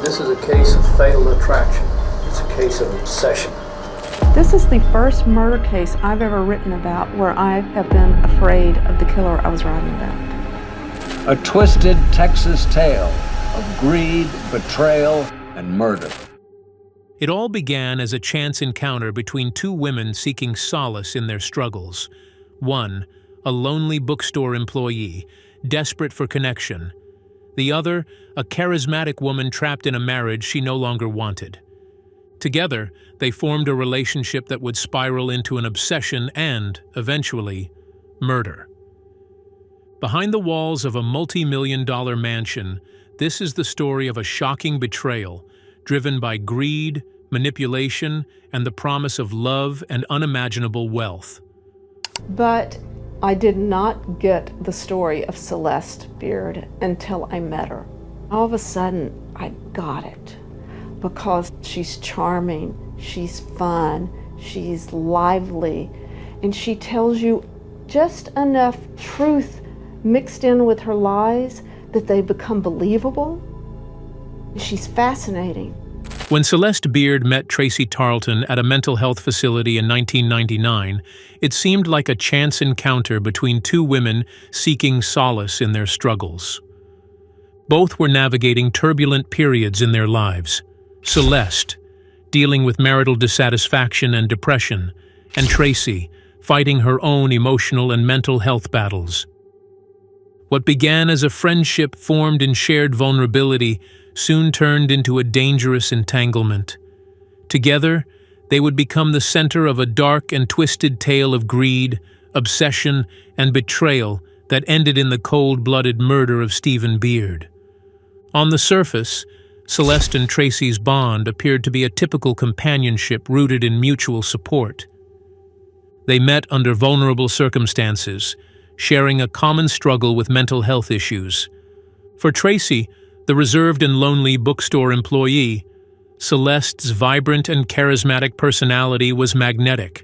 This is a case of fatal attraction. It's a case of obsession. This is the first murder case I've ever written about where I have been afraid of the killer I was writing about. A twisted Texas tale of greed, betrayal, and murder. It all began as a chance encounter between two women seeking solace in their struggles. One, a lonely bookstore employee, desperate for connection. The other, a charismatic woman trapped in a marriage she no longer wanted. Together, they formed a relationship that would spiral into an obsession and, eventually, murder. Behind the walls of a multi-million-dollar mansion, this is the story of a shocking betrayal, driven by greed, manipulation, and the promise of love and unimaginable wealth. But I did not get the story of Celeste Beard until I met her. All of a sudden, I got it. Because she's charming, she's fun, she's lively, and she tells you just enough truth mixed in with her lies that they become believable. She's fascinating. When Celeste Beard met Tracey Tarlton at a mental health facility in 1999, it seemed like a chance encounter between two women seeking solace in their struggles. Both were navigating turbulent periods in their lives. Celeste, dealing with marital dissatisfaction and depression, and Tracey, fighting her own emotional and mental health battles. What began as a friendship formed in shared vulnerability soon turned into a dangerous entanglement. Together, they would become the center of a dark and twisted tale of greed, obsession, and betrayal that ended in the cold-blooded murder of Stephen Beard. On the surface, Celeste and Tracey's bond appeared to be a typical companionship rooted in mutual support. They met under vulnerable circumstances, sharing a common struggle with mental health issues. For Tracey, the reserved and lonely bookstore employee, Celeste's vibrant and charismatic personality was magnetic.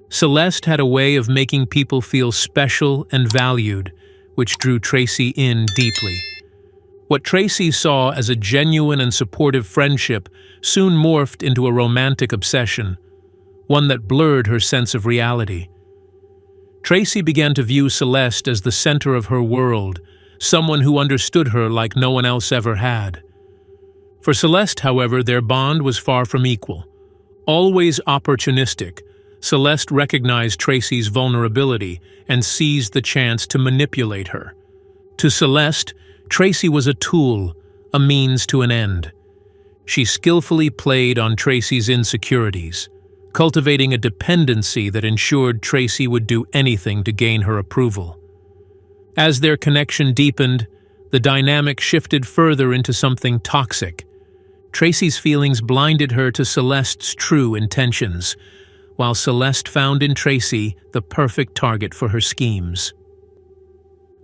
Celeste had a way of making people feel special and valued, which drew Tracey in deeply. What Tracey saw as a genuine and supportive friendship soon morphed into a romantic obsession, one that blurred her sense of reality. Tracey began to view Celeste as the center of her world, someone who understood her like no one else ever had. For Celeste, however, their bond was far from equal. Always opportunistic, Celeste recognized Tracey's vulnerability and seized the chance to manipulate her. To Celeste, Tracey was a tool, a means to an end. She skillfully played on Tracey's insecurities, cultivating a dependency that ensured Tracey would do anything to gain her approval. As their connection deepened, the dynamic shifted further into something toxic. Tracey's feelings blinded her to Celeste's true intentions, while Celeste found in Tracey the perfect target for her schemes.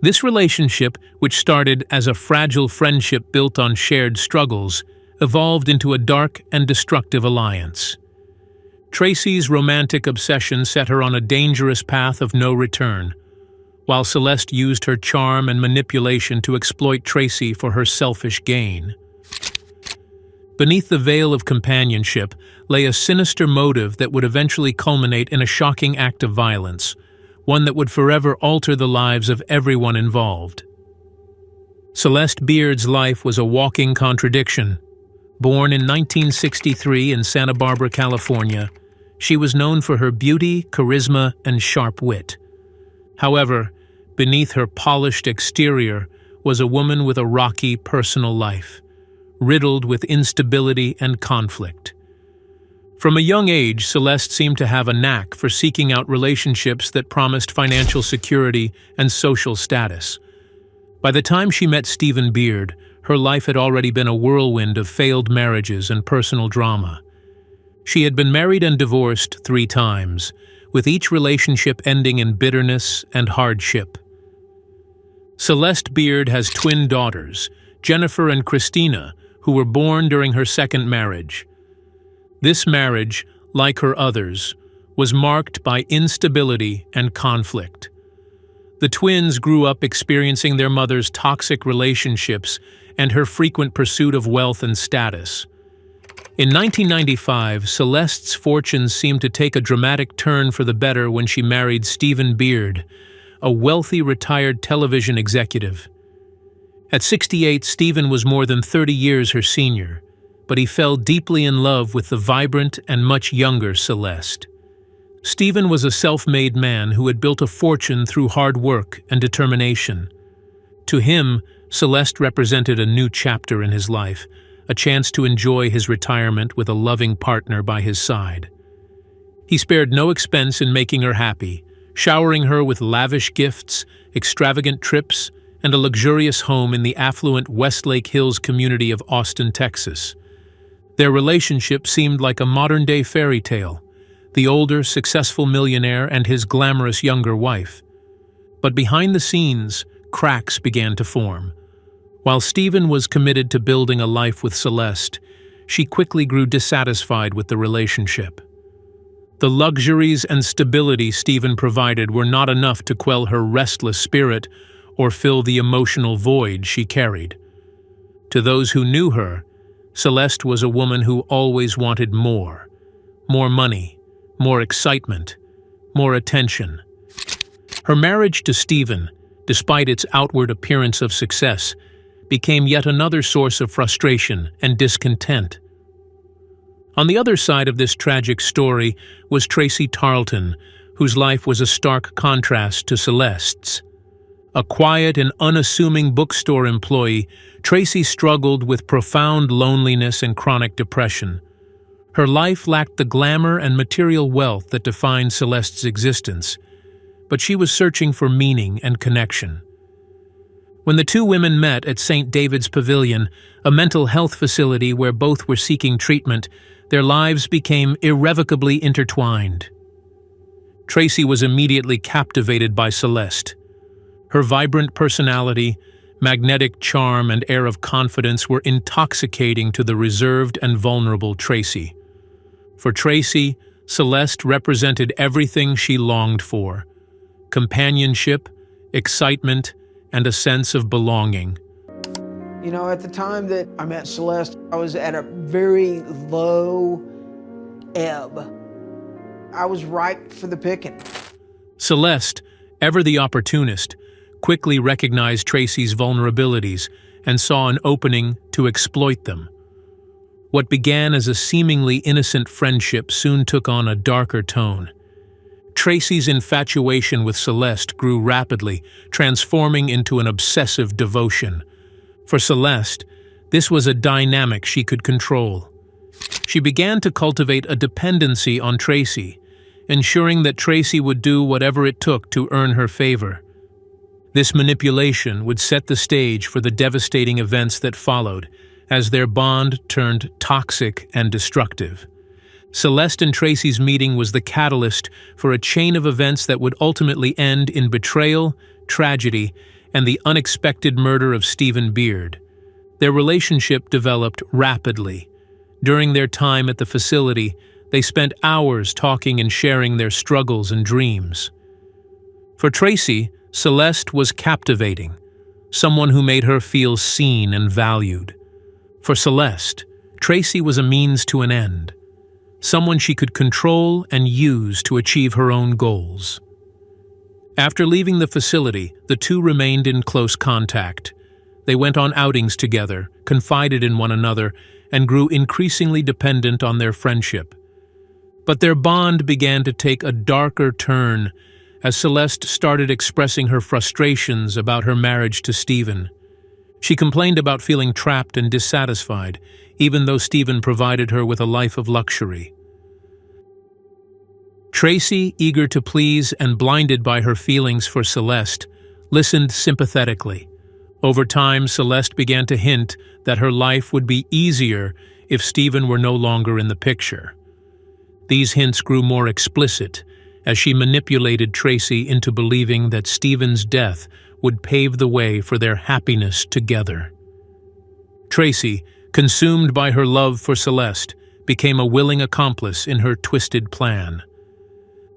This relationship, which started as a fragile friendship built on shared struggles, evolved into a dark and destructive alliance. Tracey's romantic obsession set her on a dangerous path of no return, while Celeste used her charm and manipulation to exploit Tracey for her selfish gain. Beneath the veil of companionship lay a sinister motive that would eventually culminate in a shocking act of violence, one that would forever alter the lives of everyone involved. Celeste Beard's life was a walking contradiction. Born in 1963 in Santa Barbara, California, she was known for her beauty, charisma, and sharp wit. However, beneath her polished exterior was a woman with a rocky personal life, riddled with instability and conflict. From a young age, Celeste seemed to have a knack for seeking out relationships that promised financial security and social status. By the time she met Stephen Beard, her life had already been a whirlwind of failed marriages and personal drama. She had been married and divorced 3 times, with each relationship ending in bitterness and hardship. Celeste Beard has twin daughters, Jennifer and Christina, who were born during her second marriage. This marriage, like her others, was marked by instability and conflict. The twins grew up experiencing their mother's toxic relationships and her frequent pursuit of wealth and status. In 1995, Celeste's fortunes seemed to take a dramatic turn for the better when she married Stephen Beard, a wealthy retired television executive. At 68, Stephen was more than 30 years her senior, but he fell deeply in love with the vibrant and much younger Celeste. Stephen was a self-made man who had built a fortune through hard work and determination. To him, Celeste represented a new chapter in his life, a chance to enjoy his retirement with a loving partner by his side. He spared no expense in making her happy, showering her with lavish gifts, extravagant trips, and a luxurious home in the affluent Westlake Hills community of Austin, Texas. Their relationship seemed like a modern-day fairy tale, the older, successful millionaire and his glamorous younger wife. But behind the scenes, cracks began to form. While Stephen was committed to building a life with Celeste, she quickly grew dissatisfied with the relationship. The luxuries and stability Stephen provided were not enough to quell her restless spirit or fill the emotional void she carried. To those who knew her, Celeste was a woman who always wanted more money, more excitement, more attention. Her marriage to Stephen, despite its outward appearance of success, became yet another source of frustration and discontent. On the other side of this tragic story was Tracey Tarlton, whose life was a stark contrast to Celeste's. A quiet and unassuming bookstore employee, Tracey struggled with profound loneliness and chronic depression. Her life lacked the glamour and material wealth that defined Celeste's existence, but she was searching for meaning and connection. When the two women met at St. David's Pavilion, a mental health facility where both were seeking treatment, their lives became irrevocably intertwined. Tracey was immediately captivated by Celeste. Her vibrant personality, magnetic charm, and air of confidence were intoxicating to the reserved and vulnerable Tracey. For Tracey, Celeste represented everything she longed for: companionship, excitement, and a sense of belonging. You know, at the time that I met Celeste, I was at a very low ebb. I was ripe for the picking. Celeste, ever the opportunist, quickly recognized Tracey's vulnerabilities and saw an opening to exploit them. What began as a seemingly innocent friendship soon took on a darker tone. Tracey's infatuation with Celeste grew rapidly, transforming into an obsessive devotion. For Celeste, this was a dynamic she could control. She began to cultivate a dependency on Tracey, ensuring that Tracey would do whatever it took to earn her favor. This manipulation would set the stage for the devastating events that followed, as their bond turned toxic and destructive. Celeste and Tracey's meeting was the catalyst for a chain of events that would ultimately end in betrayal, tragedy, and the unexpected murder of Stephen Beard. Their relationship developed rapidly. During their time at the facility, they spent hours talking and sharing their struggles and dreams. For Tracey, Celeste was captivating, someone who made her feel seen and valued. For Celeste, Tracey was a means to an end, someone she could control and use to achieve her own goals. After leaving the facility, the two remained in close contact. They went on outings together, confided in one another, and grew increasingly dependent on their friendship. But their bond began to take a darker turn as Celeste started expressing her frustrations about her marriage to Stephen. She complained about feeling trapped and dissatisfied, even though Stephen provided her with a life of luxury. Tracey, eager to please and blinded by her feelings for Celeste, listened sympathetically. Over time, Celeste began to hint that her life would be easier if Stephen were no longer in the picture. These hints grew more explicit as she manipulated Tracey into believing that Stephen's death would pave the way for their happiness together. Tracey, consumed by her love for Celeste, became a willing accomplice in her twisted plan.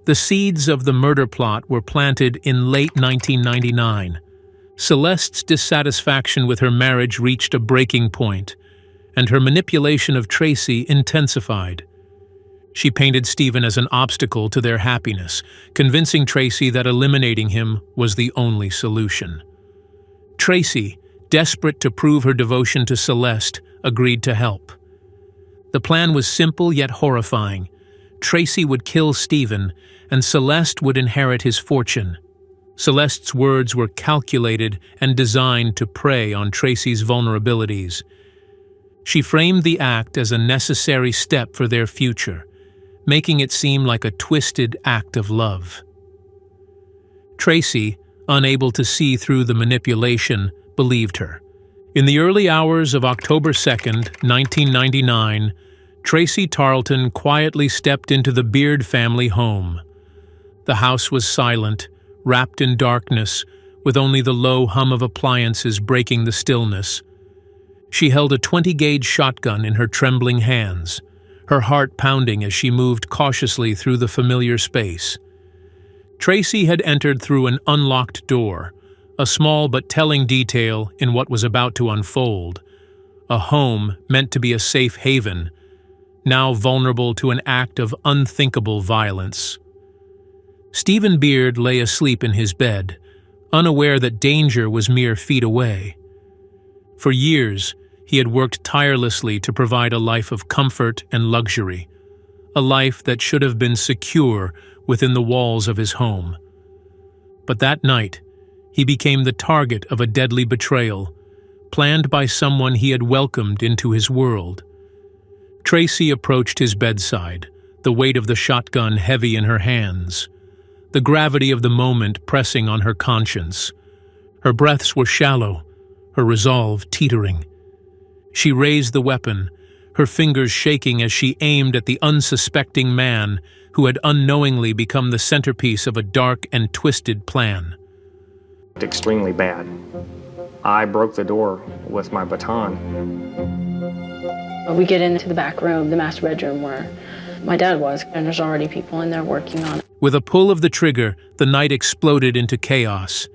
The seeds of the murder plot were planted in late 1999. Celeste's dissatisfaction with her marriage reached a breaking point, and her manipulation of Tracey intensified. She painted Stephen as an obstacle to their happiness, convincing Tracey that eliminating him was the only solution. Tracey, desperate to prove her devotion to Celeste, agreed to help. The plan was simple yet horrifying. Tracey would kill Stephen, and Celeste would inherit his fortune. Celeste's words were calculated and designed to prey on Tracey's vulnerabilities. She framed the act as a necessary step for their future, making it seem like a twisted act of love. Tracey, unable to see through the manipulation, believed her. In the early hours of October 2nd, 1999, Tracey Tarlton quietly stepped into the Beard family home. The house was silent, wrapped in darkness, with only the low hum of appliances breaking the stillness. She held a 20-gauge shotgun in her trembling hands, her heart pounding as she moved cautiously through the familiar space. Tracey had entered through an unlocked door, a small but telling detail in what was about to unfold. A home meant to be a safe haven, now vulnerable to an act of unthinkable violence. Stephen Beard lay asleep in his bed, unaware that danger was mere feet away. For years, he had worked tirelessly to provide a life of comfort and luxury, a life that should have been secure within the walls of his home. But that night, he became the target of a deadly betrayal, planned by someone he had welcomed into his world. Tracey approached his bedside, the weight of the shotgun heavy in her hands, the gravity of the moment pressing on her conscience. Her breaths were shallow, her resolve teetering. She raised the weapon, her fingers shaking as she aimed at the unsuspecting man who had unknowingly become the centerpiece of a dark and twisted plan. Extremely bad. I broke the door with my baton. We get into the back room, the master bedroom where my dad was, and there's already people in there working on it. With a pull of the trigger, the night exploded into chaos.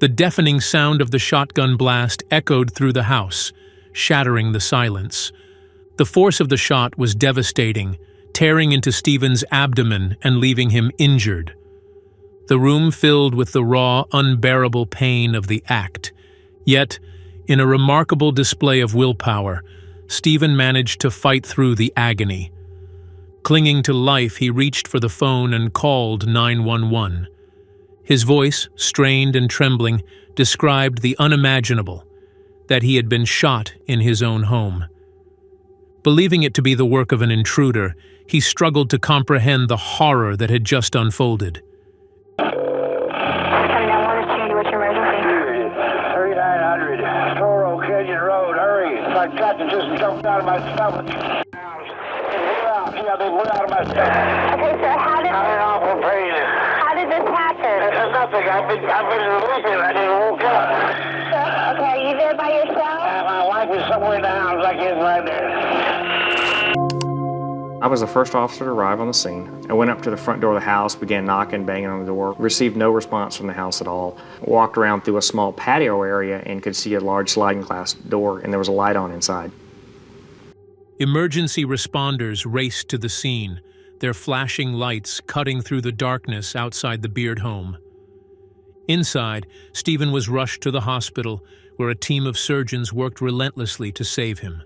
The deafening sound of the shotgun blast echoed through the house, shattering the silence. The force of the shot was devastating, tearing into Stephen's abdomen and leaving him injured. The room filled with the raw, unbearable pain of the act. Yet, in a remarkable display of willpower, Stephen managed to fight through the agony. Clinging to life, he reached for the phone and called 911. His voice, strained and trembling, described the unimaginable, that he had been shot in his own home. Believing it to be the work of an intruder, he struggled to comprehend the horror that had just unfolded. 3900 Toro Canyon Road, hurry. My captain just jumped out of my stomach. Yeah, they blew out of my stomach. Okay, sir, how did this happen? There's nothing. I've been sleeping. I didn't woke up. Okay, are you there by yourself? My wife is somewhere in the house, like is right there. I was the first officer to arrive on the scene. I went up to the front door of the house, began knocking, banging on the door, received no response from the house at all. Walked around through a small patio area and could see a large sliding glass door, and there was a light on inside. Emergency responders raced to the scene, their flashing lights cutting through the darkness outside the Beard home. Inside, Stephen was rushed to the hospital, where a team of surgeons worked relentlessly to save him.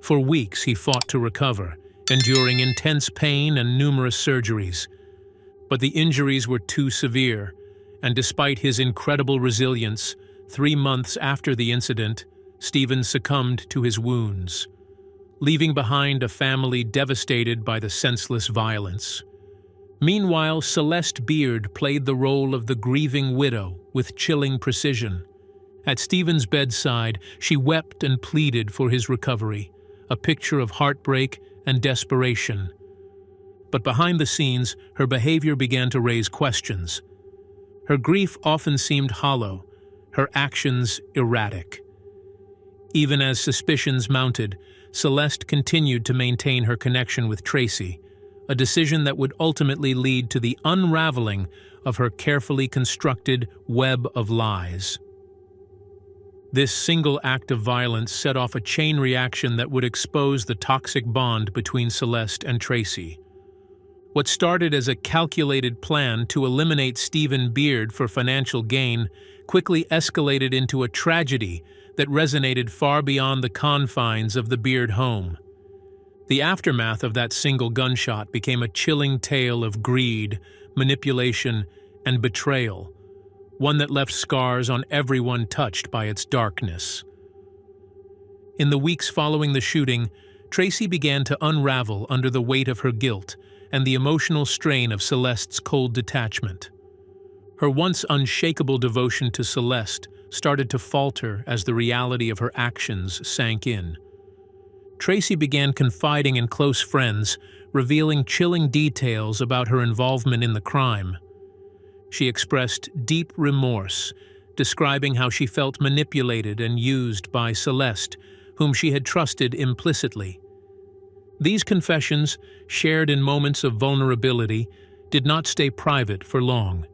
For weeks, he fought to recover, enduring intense pain and numerous surgeries. But the injuries were too severe, and despite his incredible resilience, 3 months after the incident, Stephen succumbed to his wounds, leaving behind a family devastated by the senseless violence. Meanwhile, Celeste Beard played the role of the grieving widow with chilling precision. At Stephen's bedside, she wept and pleaded for his recovery, a picture of heartbreak and desperation. But behind the scenes, her behavior began to raise questions. Her grief often seemed hollow, her actions erratic. Even as suspicions mounted, Celeste continued to maintain her connection with Tracey, a decision that would ultimately lead to the unraveling of her carefully constructed web of lies. This single act of violence set off a chain reaction that would expose the toxic bond between Celeste and Tracey. What started as a calculated plan to eliminate Stephen Beard for financial gain quickly escalated into a tragedy that resonated far beyond the confines of the Beard home. The aftermath of that single gunshot became a chilling tale of greed, manipulation, and betrayal, one that left scars on everyone touched by its darkness. In the weeks following the shooting, Tracey began to unravel under the weight of her guilt and the emotional strain of Celeste's cold detachment. Her once unshakable devotion to Celeste started to falter as the reality of her actions sank in. Tracey began confiding in close friends, revealing chilling details about her involvement in the crime. She expressed deep remorse, describing how she felt manipulated and used by Celeste, whom she had trusted implicitly. These confessions, shared in moments of vulnerability, did not stay private for long.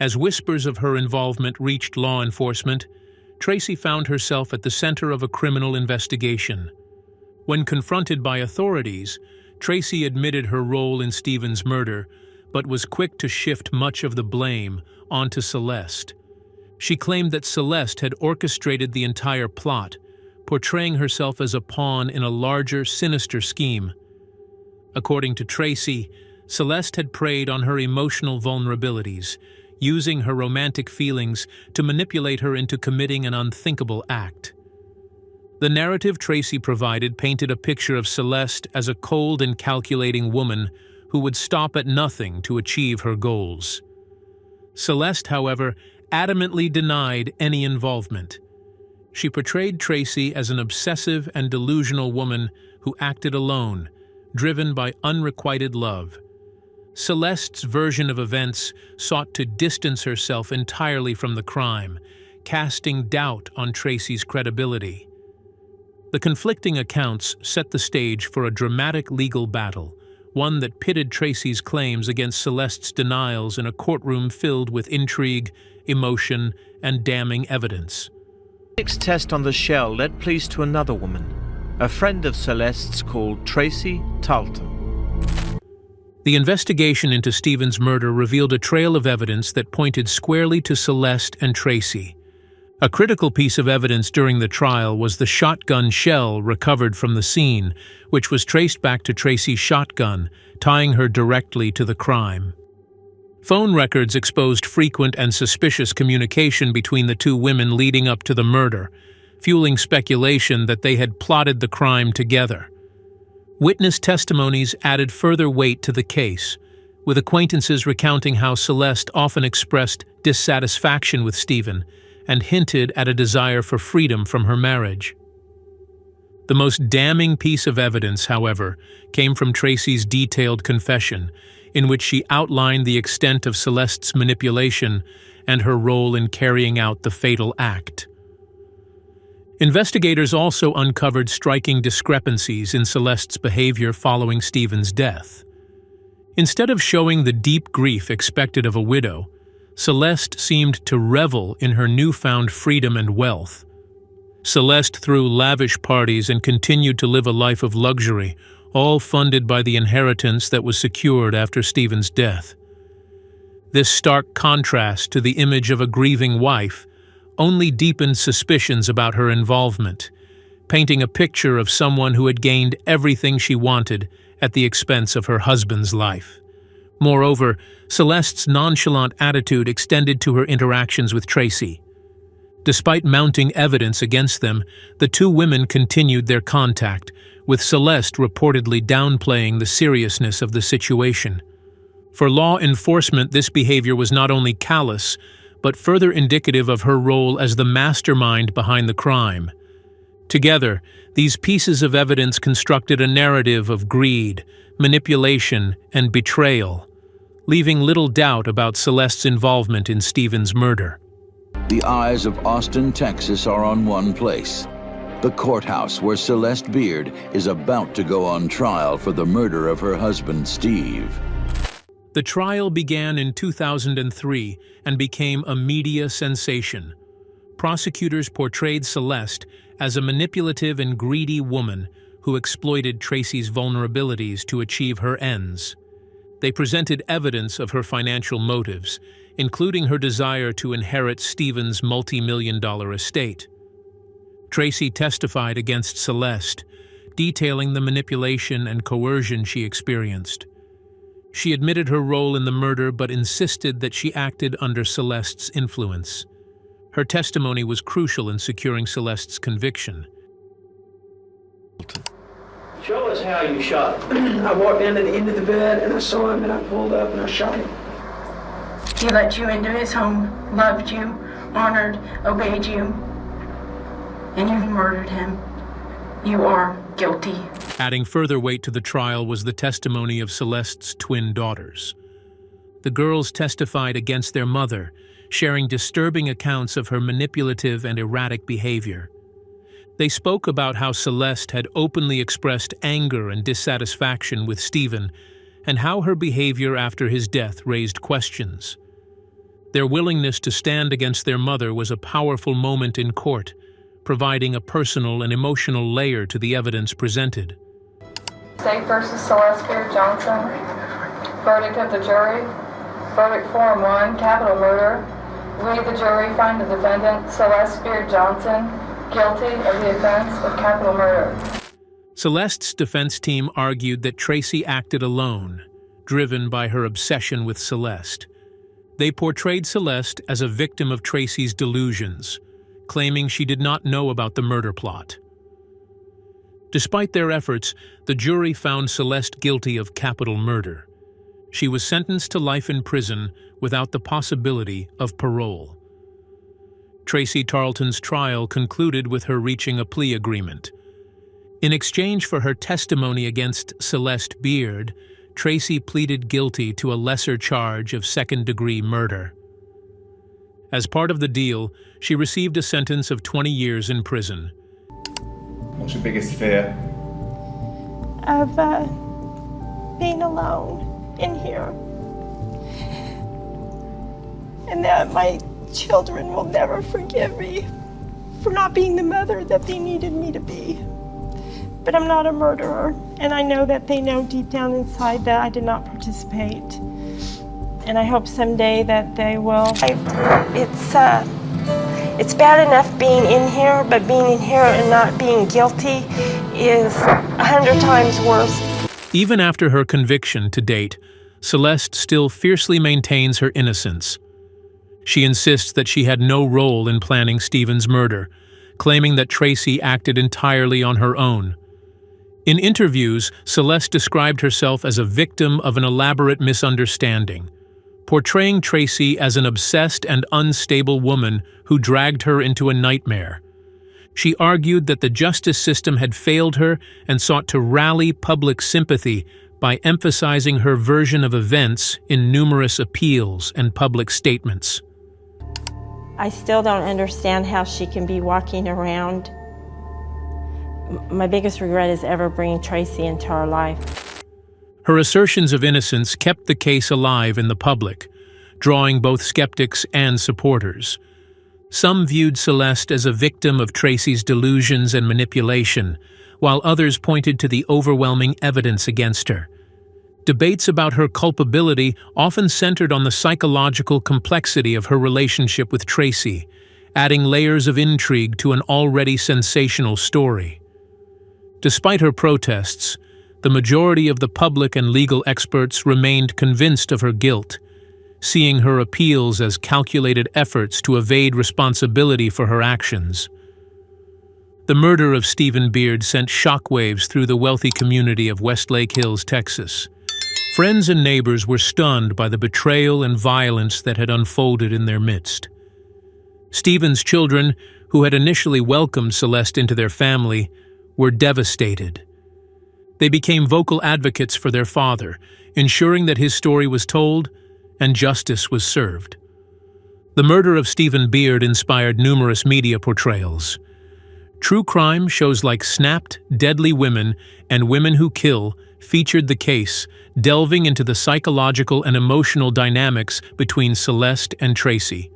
As whispers of her involvement reached law enforcement, Tracey found herself at the center of a criminal investigation. When confronted by authorities, Tracey admitted her role in Stephen's murder, but was quick to shift much of the blame onto Celeste. She claimed that Celeste had orchestrated the entire plot, portraying herself as a pawn in a larger, sinister scheme. According to Tracey, Celeste had preyed on her emotional vulnerabilities, using her romantic feelings to manipulate her into committing an unthinkable act. The narrative Tracey provided painted a picture of Celeste as a cold and calculating woman who would stop at nothing to achieve her goals. Celeste, however, adamantly denied any involvement. She portrayed Tracey as an obsessive and delusional woman who acted alone, driven by unrequited love. Celeste's version of events sought to distance herself entirely from the crime, casting doubt on Tracey's credibility. The conflicting accounts set the stage for a dramatic legal battle, one that pitted Tracey's claims against Celeste's denials in a courtroom filled with intrigue, emotion, and damning evidence. Next test on the shell led police to another woman, a friend of Celeste's called Tracey Tarlton. The investigation into Stephen's murder revealed a trail of evidence that pointed squarely to Celeste and Tracey. A critical piece of evidence during the trial was the shotgun shell recovered from the scene, which was traced back to Tracey's shotgun, tying her directly to the crime. Phone records exposed frequent and suspicious communication between the two women leading up to the murder, fueling speculation that they had plotted the crime together. Witness testimonies added further weight to the case, with acquaintances recounting how Celeste often expressed dissatisfaction with Stephen and hinted at a desire for freedom from her marriage. The most damning piece of evidence, however, came from Tracey's detailed confession, in which she outlined the extent of Celeste's manipulation and her role in carrying out the fatal act. Investigators also uncovered striking discrepancies in Celeste's behavior following Stephen's death. Instead of showing the deep grief expected of a widow, Celeste seemed to revel in her newfound freedom and wealth. Celeste threw lavish parties and continued to live a life of luxury, all funded by the inheritance that was secured after Stephen's death. This stark contrast to the image of a grieving wife only deepened suspicions about her involvement, painting a picture of someone who had gained everything she wanted at the expense of her husband's life. Moreover, Celeste's nonchalant attitude extended to her interactions with Tracey. Despite mounting evidence against them, the two women continued their contact, with Celeste reportedly downplaying the seriousness of the situation. For law enforcement, this behavior was not only callous, but further indicative of her role as the mastermind behind the crime. Together, these pieces of evidence constructed a narrative of greed, manipulation, and betrayal, leaving little doubt about Celeste's involvement in Stephen's murder. The eyes of Austin, Texas are on one place. the courthouse where Celeste Beard is about to go on trial for the murder of her husband, Steve. The trial began in 2003 and became a media sensation. Prosecutors portrayed Celeste as a manipulative and greedy woman who exploited Tracey's vulnerabilities to achieve her ends. They presented evidence of her financial motives, including her desire to inherit Stephen's multi-million-dollar estate. Tracey testified against Celeste, detailing the manipulation and coercion she experienced. She admitted her role in the murder but insisted that she acted under Celeste's influence. Her testimony was crucial in securing Celeste's conviction. Show us how you shot him. I walked down to the end of the bed and I saw him and I pulled up and I shot him. He let you into his home, loved you, honored, obeyed you, and you murdered him. You are guilty. Adding further weight to the trial was the testimony of Celeste's twin daughters. The girls testified against their mother, sharing disturbing accounts of her manipulative and erratic behavior. They spoke about how Celeste had openly expressed anger and dissatisfaction with Stephen, and how her behavior after his death raised questions. Their willingness to stand against their mother was a powerful moment in court, providing a personal and emotional layer to the evidence presented. State versus Celeste Beard Johnson. Verdict of the jury. Verdict 4-1, capital murder. We, the jury, find the defendant, Celeste Beard Johnson, guilty of the offense of capital murder. Celeste's defense team argued that Tracey acted alone, driven by her obsession with Celeste. They portrayed Celeste as a victim of Tracey's delusions, claiming she did not know about the murder plot. Despite their efforts, the jury found Celeste guilty of capital murder. She was sentenced to life in prison without the possibility of parole. Tracey Tarlton's trial concluded with her reaching a plea agreement. In exchange for her testimony against Celeste Beard, Tracey pleaded guilty to a lesser charge of second-degree murder. As part of the deal, she received a sentence of 20 years in prison. What's your biggest fear? Of being alone in here. And that my children will never forgive me for not being the mother that they needed me to be. But I'm not a murderer, and I know that they know deep down inside that I did not participate. And I hope someday that they will. It's bad enough being in here, but being in here and not being guilty is 100 times worse. Even after her conviction to date, Celeste still fiercely maintains her innocence. She insists that she had no role in planning Stephen's murder, claiming that Tracey acted entirely on her own. In interviews, Celeste described herself as a victim of an elaborate misunderstanding, portraying Tracey as an obsessed and unstable woman who dragged her into a nightmare. She argued that the justice system had failed her and sought to rally public sympathy by emphasizing her version of events in numerous appeals and public statements. I still don't understand how she can be walking around. My biggest regret is ever bringing Tracey into our life. Her assertions of innocence kept the case alive in the public, drawing both skeptics and supporters. Some viewed Celeste as a victim of Tracey's delusions and manipulation, while others pointed to the overwhelming evidence against her. Debates about her culpability often centered on the psychological complexity of her relationship with Tracey, adding layers of intrigue to an already sensational story. Despite her protests, the majority of the public and legal experts remained convinced of her guilt, seeing her appeals as calculated efforts to evade responsibility for her actions. The murder of Stephen Beard sent shockwaves through the wealthy community of Westlake Hills, Texas. Friends and neighbors were stunned by the betrayal and violence that had unfolded in their midst. Stephen's children, who had initially welcomed Celeste into their family, were devastated. They became vocal advocates for their father, ensuring that his story was told and justice was served. The murder of Stephen Beard inspired numerous media portrayals. True crime shows like Snapped, Deadly Women, and Women Who Kill featured the case, delving into the psychological and emotional dynamics between Celeste and Tracey.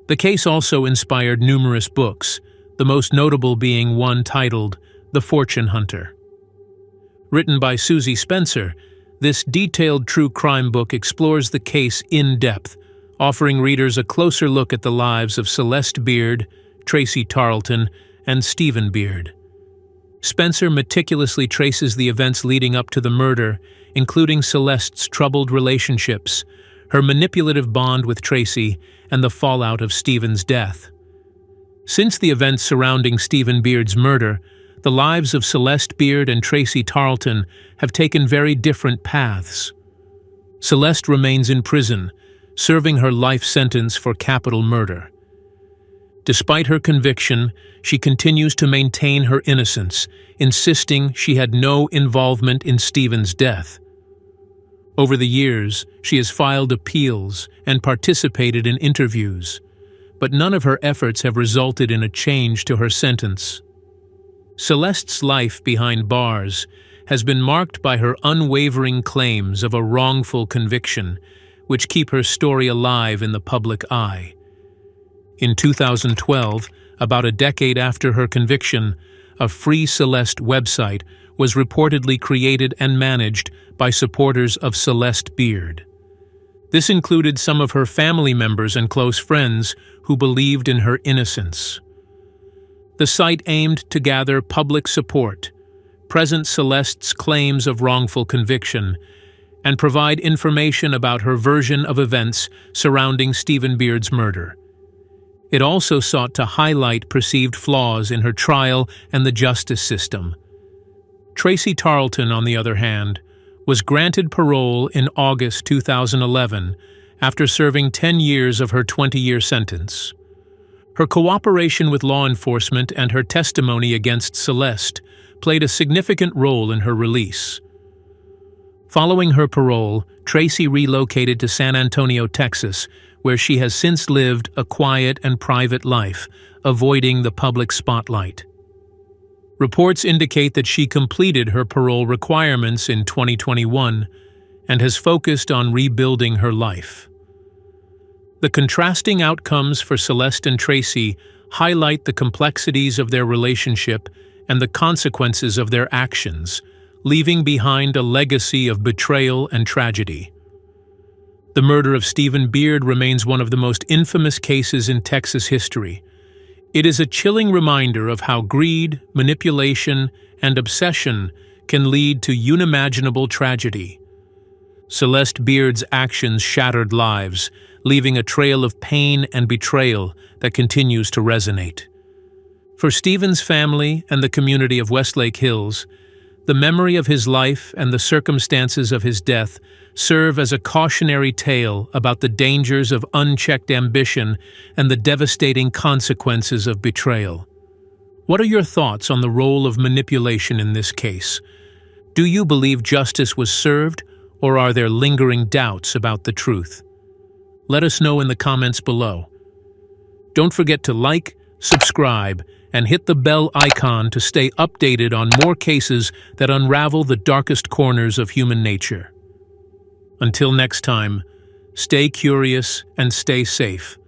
The case also inspired numerous books, the most notable being one titled The Fortune Hunter. Written by Susie Spencer, this detailed true crime book explores the case in depth, offering readers a closer look at the lives of Celeste Beard, Tracey Tarlton, and Stephen Beard. Spencer meticulously traces the events leading up to the murder, including Celeste's troubled relationships, her manipulative bond with Tracey, and the fallout of Stephen's death. Since the events surrounding Stephen Beard's murder, the lives of Celeste Beard and Tracey Tarlton have taken very different paths. Celeste remains in prison, serving her life sentence for capital murder. Despite her conviction, she continues to maintain her innocence, insisting she had no involvement in Stephen's death. Over the years, she has filed appeals and participated in interviews, but none of her efforts have resulted in a change to her sentence. Celeste's life behind bars has been marked by her unwavering claims of a wrongful conviction, which keep her story alive in the public eye. In 2012, about a decade after her conviction, a Free Celeste website was reportedly created and managed by supporters of Celeste Beard. This included some of her family members and close friends who believed in her innocence. The site aimed to gather public support, present Celeste's claims of wrongful conviction, and provide information about her version of events surrounding Stephen Beard's murder. It also sought to highlight perceived flaws in her trial and the justice system. Tracey Tarlton, on the other hand, was granted parole in August 2011 after serving 10 years of her 20-year sentence. Her cooperation with law enforcement and her testimony against Celeste played a significant role in her release. Following her parole, Tracey relocated to San Antonio, Texas, where she has since lived a quiet and private life, avoiding the public spotlight. Reports indicate that she completed her parole requirements in 2021 and has focused on rebuilding her life. The contrasting outcomes for Celeste and Tracey highlight the complexities of their relationship and the consequences of their actions, leaving behind a legacy of betrayal and tragedy. The murder of Stephen Beard remains one of the most infamous cases in Texas history. It is a chilling reminder of how greed, manipulation, and obsession can lead to unimaginable tragedy. Celeste Beard's actions shattered lives, leaving a trail of pain and betrayal that continues to resonate. For Stephen's family and the community of Westlake Hills, the memory of his life and the circumstances of his death serve as a cautionary tale about the dangers of unchecked ambition and the devastating consequences of betrayal. What are your thoughts on the role of manipulation in this case? Do you believe justice was served, or are there lingering doubts about the truth? Let us know in the comments below. Don't forget to like, subscribe, and hit the bell icon to stay updated on more cases that unravel the darkest corners of human nature. Until next time, stay curious and stay safe.